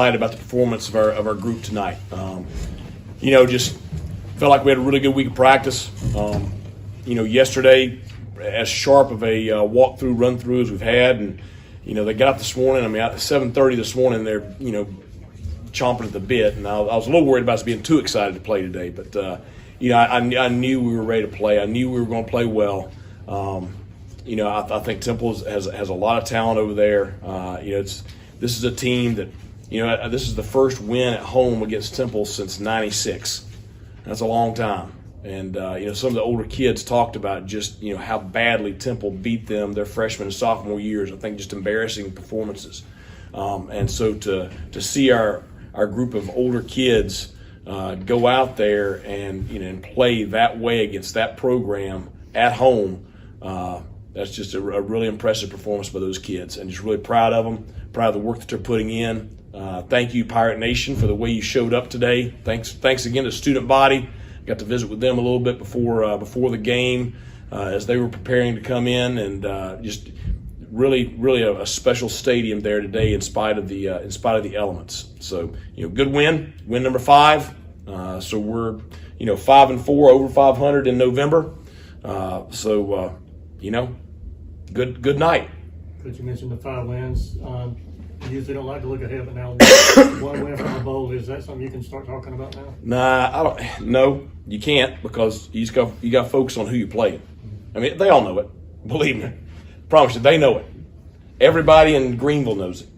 About the performance of our group tonight. Just felt like we had a really good week of practice. Yesterday, as sharp of a walkthrough, run-through as we've had, and they got up this morning. At 7:30 this morning, they're chomping at the bit, and I was a little worried about us being too excited to play today. But I knew we were ready to play. I knew we were going to play well. I think Temple has a lot of talent over there. This is a team that. This is the first win at home against Temple since '96. That's a long time. And, some of the older kids talked about just, how badly Temple beat them their freshman and sophomore years. I think just embarrassing performances. And so to see our group of older kids go out there and play that way against that program at home, that's just a really impressive performance by those kids. And just really proud of them, proud of the work that they're putting in. Thank you, Pirate Nation, for the way you showed up today. Thanks again to the student body. Got to visit with them a little bit before the game as they were preparing to come in, and just really a special stadium there today in spite of the elements. So good win number 5. So we're 5-4 over 500 in November. Good night. Coach, you mentioned the 5 wins. You usually don't like to look ahead, but now one win from the bowl, is that something you can start talking about now? Nah, I don't. No, you can't, because you got to focus on who you're playing. They all know it. Believe me, promise you, they know it. Everybody in Greenville knows it.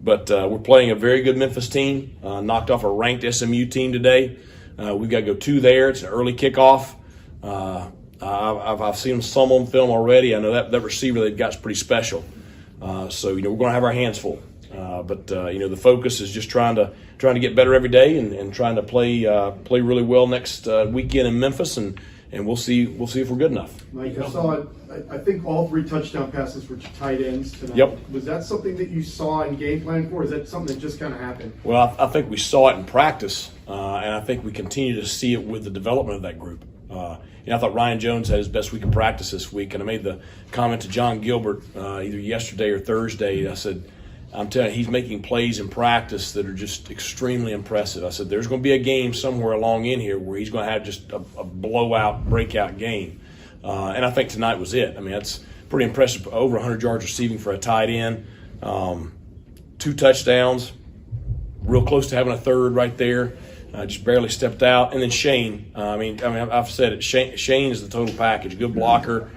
But we're playing a very good Memphis team. Knocked off a ranked SMU team today. We've got to go 2 there. It's an early kickoff. I've seen some on film already. I know that receiver they've got is pretty special. So we're going to have our hands full. But the focus is just trying to get better every day and trying to play really well next weekend in Memphis, and we'll see if we're good enough. Mike, I think all 3 touchdown passes were to tight ends tonight. Yep. Was that something that you saw in game plan for, or is that something that just kind of happened? Well, I think we saw it in practice, and I think we continue to see it with the development of that group. I thought Ryan Jones had his best week of practice this week, and I made the comment to John Gilbert either yesterday or Thursday. I said, I'm telling you, he's making plays in practice that are just extremely impressive. I said, there's going to be a game somewhere along in here where he's going to have just a blowout, breakout game. And I think tonight was it. That's pretty impressive. Over 100 yards receiving for a tight end, 2 touchdowns, real close to having a third right there. Just barely stepped out. And then Shane, I've said it, Shane is the total package. Good blocker.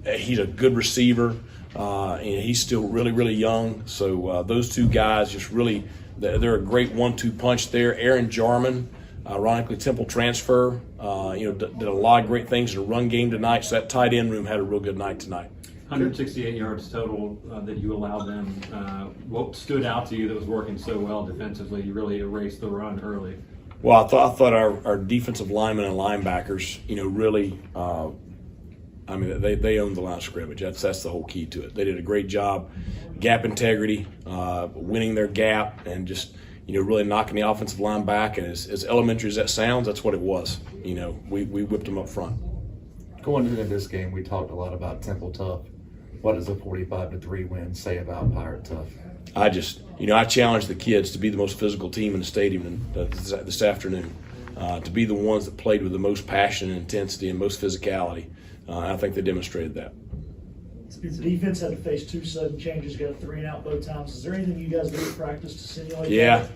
He's a good receiver. He's still really, really young. So those 2 guys just really, they're a great 1-2 punch there. Aaron Jarman, ironically Temple transfer, did a lot of great things in the run game tonight. So that tight end room had a real good night tonight. 168 yards total that you allowed them. What stood out to you that was working so well defensively? You really erased the run early. Well, I thought our defensive linemen and linebackers, really, they owned the line of scrimmage. That's the whole key to it. They did a great job, gap integrity, winning their gap, and just really knocking the offensive line back. And as elementary as that sounds, that's what it was. We whipped them up front. Going into this game, we talked a lot about Temple tough. What does a 45-3 win say about Pirate tough? I challenged the kids to be the most physical team in the stadium this afternoon, to be the ones that played with the most passion and intensity and most physicality. I think they demonstrated that. Your defense had to face 2 sudden changes, got a 3 and out both times. Is there anything you guys do in practice to simulate that?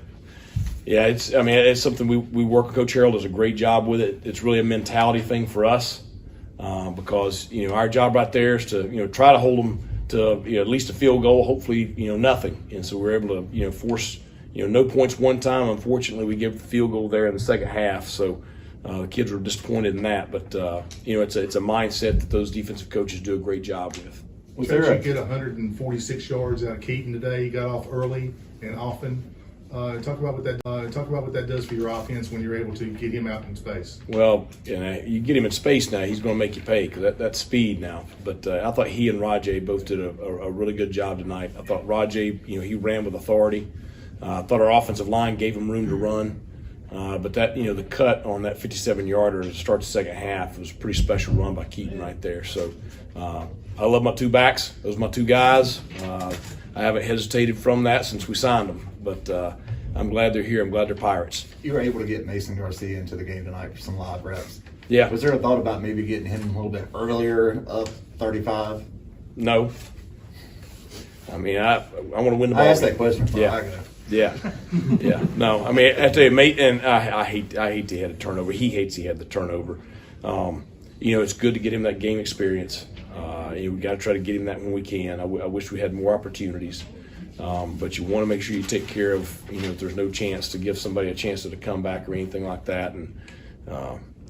Yeah. It's something we work with. Coach Harold does a great job with it. It's really a mentality thing for us, because our job right there is to try to hold them to at least a field goal, hopefully nothing. And so we're able to force no points one time. Unfortunately, we give the field goal there in the second half. So the kids were disappointed in that. But it's a mindset that those defensive coaches do a great job with. Was there you get 146 yards out of Keaton today? He got off early and often. Talk about what that does for your offense when you're able to get him out in space. Well, you get him in space now, he's going to make you pay, because that's speed now. But I thought he and Rajay both did a really good job tonight. I thought Rajay, he ran with authority. I thought our offensive line gave him room to run. But that, the cut on that 57-yarder to start the second half was a pretty special run by Keaton right there. So I love my 2 backs. Those are my 2 guys. I haven't hesitated from that since we signed them. But I'm glad they're here. I'm glad they're Pirates. You were able to get Mason Garcia into the game tonight for some live reps. Yeah. Was there a thought about maybe getting him a little bit earlier up 35? No. I mean, I want to win the ball. I asked game. that question for Yeah. a while ago. Yeah, yeah. No, I mean, I tell you, mate, and I hate he had a turnover. He hates he had the turnover. You know, it's good to get him that game experience. We got to try to get him that when we can. I wish we had more opportunities, but you want to make sure you take care of. You know, if there's no chance to give somebody a chance to come back or anything like that, and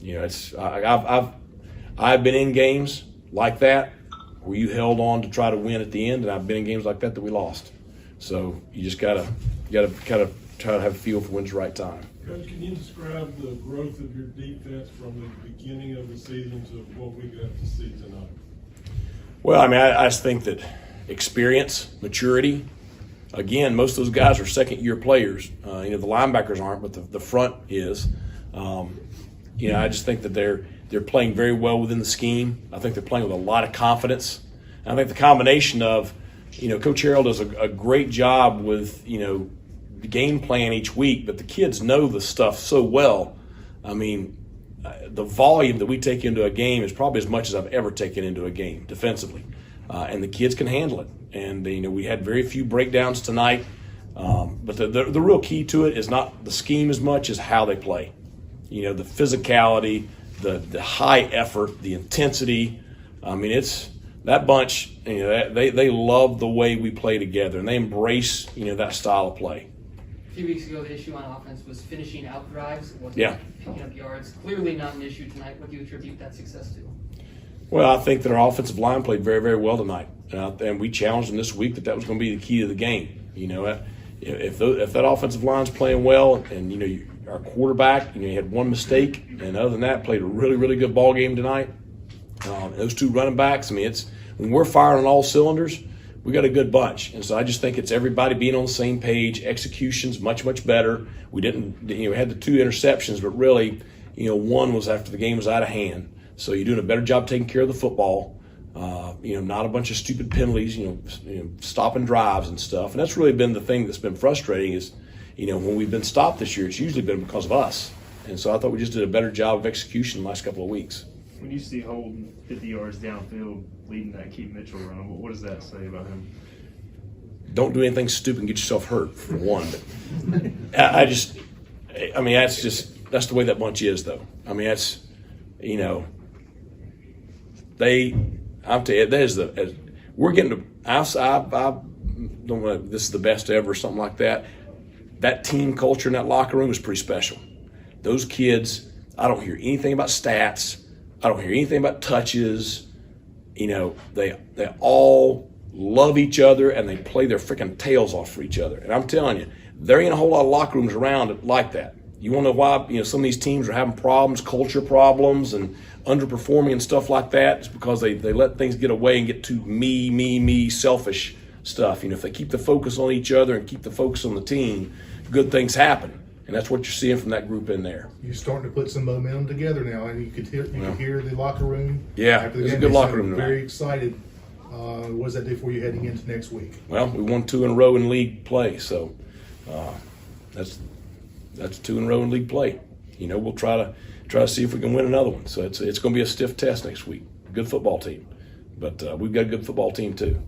you know, it's I've been in games like that where you held on to try to win at the end, and I've been in games like that we lost. So you just gotta kind of try to have a feel for when's the right time. Coach, can you describe the growth of your defense from the beginning of the season to what we got to see tonight? Well, I mean, I just think that experience, maturity. Again, most of those guys are second-year players. You know, the linebackers aren't, but the front is. You know, I just think that they're playing very well within the scheme. I think they're playing with a lot of confidence. And I think the combination of, you know, Coach Harold does a great job with, you know, the game plan each week, but the kids know the stuff so well. I mean, the volume that we take into a game is probably as much as I've ever taken into a game defensively, and the kids can handle it. And you know, we had very few breakdowns tonight, but the real key to it is not the scheme as much as how they play. You know, the physicality, the high effort, the intensity. I mean, it's that bunch. You know, they love the way we play together, and they embrace, you know, that style of play. A few weeks ago, the issue on offense was finishing out drives. It wasn't Yeah. picking up yards. Clearly not an issue tonight. What do you attribute that success to? Well, I think that our offensive line played very, very well tonight, and we challenged them this week that was going to be the key to the game. You know, if that offensive line's playing well, and you know our quarterback, you know, he had one mistake, and other than that, played a really, really good ball game tonight. Those two running backs, I mean, it's when we're firing on all cylinders, we got a good bunch, and so I just think it's everybody being on the same page. Execution's much, much better. We didn't, you know, had the 2 interceptions, but really, you know, one was after the game was out of hand. So you're doing a better job taking care of the football. You know, not a bunch of stupid penalties. You know, stopping drives and stuff. And that's really been the thing that's been frustrating is, you know, when we've been stopped this year, it's usually been because of us. And so I thought we just did a better job of execution the last couple of weeks. When you see Holden 50 yards downfield leading that Keith Mitchell run, what does that say about him? Don't do anything stupid and get yourself hurt, for one. But I mean, that's the way that bunch is, though. I mean, that's, you know, I'll tell you, that is we're getting to, I don't know if this is the best ever or something like that. That team culture in that locker room is pretty special. Those kids, I don't hear anything about stats. I don't hear anything about touches. You know, they all love each other and they play their freaking tails off for each other. And I'm telling you, there ain't a whole lot of locker rooms around like that. You want to know why? You know, some of these teams are having problems, culture problems, and underperforming and stuff like that. It's because they let things get away and get too me, selfish stuff. You know, if they keep the focus on each other and keep the focus on the team, good things happen. And that's what you're seeing from that group in there. You're starting to put some momentum together now, and you could hear the locker room. Yeah, after the it's a game. good They locker sounded room very tonight. excited. What does that do for you heading into next week? Well, we won 2 in a row in league play, so that's 2 in a row in league play. You know, we'll try to see if we can win another one. So it's going to be a stiff test next week. Good football team, but we've got a good football team too.